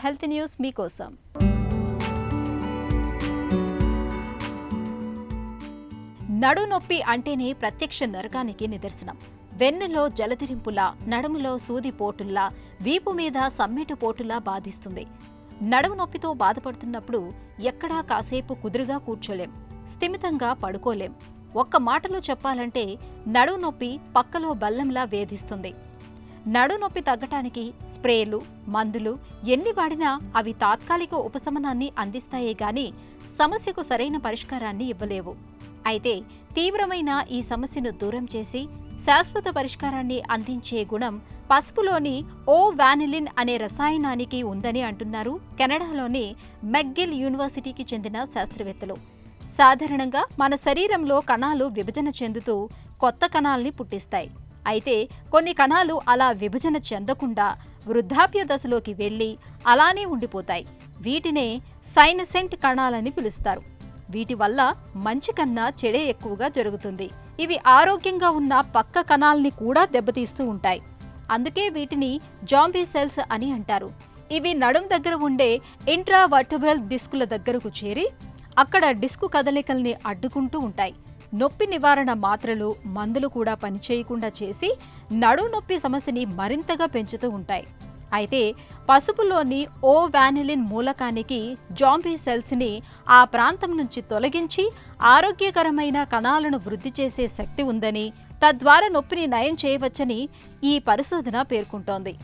Health news మీకోసం. నడునొప్పి అంటేనే ప్రత్యక్ష నరకానికి నిదర్శనం. వెన్నులో జలధిరింపులా, నడుములో సూది పోటుల్లా, వీపు మీద సమ్మెట పోటులా బాధిస్తుంది. నడుము నొప్పితో బాధపడుతున్నప్పుడు ఎక్కడా కాసేపు కుదురుగా కూర్చోలేం, స్థిమితంగా పడుకోలేం. ఒక్క మాటలో చెప్పాలంటే నడుము నొప్పి పక్కలో బల్లంలా వేధిస్తుంది. నడునొప్పి తగ్గటానికి స్ప్రేలు, మందులు ఎన్ని వాడినా అవి తాత్కాలిక ఉపశమనాన్ని అందిస్తాయే గాని సమస్యకు సరైన పరిష్కారాన్ని ఇవ్వలేవు. అయితే తీవ్రమైన ఈ సమస్యను దూరం చేసి శాశ్వత పరిష్కారాన్ని అందించే గుణం పసుపులోని ఓ వానిలిన్ అనే రసాయనానికి ఉందని అంటున్నారు కెనడాలోని మెక్గిల్ యూనివర్సిటీకి చెందిన శాస్త్రవేత్తలు. సాధారణంగా మన శరీరంలో కణాలు విభజన చెందుతూ కొత్త కణాల్ని పుట్టిస్తాయి. అయితే కొన్ని కణాలు అలా విభజన చెందకుండా వృద్ధాప్య దశలోకి వెళ్లి అలానే ఉండిపోతాయి. వీటినే సైనసెంట్ కణాలని పిలుస్తారు. వీటి వల్ల మంచి కన్నా చెడే ఎక్కువగా జరుగుతుంది. ఇవి ఆరోగ్యంగా ఉన్న పక్క కణాల్ని కూడా దెబ్బతీస్తూ ఉంటాయి. అందుకే వీటిని జాంబీ సెల్స్ అని అంటారు. ఇవి నడుం దగ్గర ఉండే ఇంట్రావర్టెబ్రల్ డిస్కుల దగ్గరకు చేరి అక్కడ డిస్కు కదలికల్ని అడ్డుకుంటూ ఉంటాయి. నొప్పి నివారణ మాత్రలు, మందులు కూడా పనిచేయకుండా చేసి నడుం నొప్పి సమస్యని మరింతగా పెంచుతూ ఉంటాయి. అయితే పసుపులోని ఓ వానిలిన్ మూలకానికి జాంబీ సెల్స్ని ఆ ప్రాంతం నుంచి తొలగించి ఆరోగ్యకరమైన కణాలను వృద్ధి చేసే శక్తి ఉందని, తద్వారా నొప్పిని నయం చేయవచ్చని ఈ పరిశోధన పేర్కొంటోంది.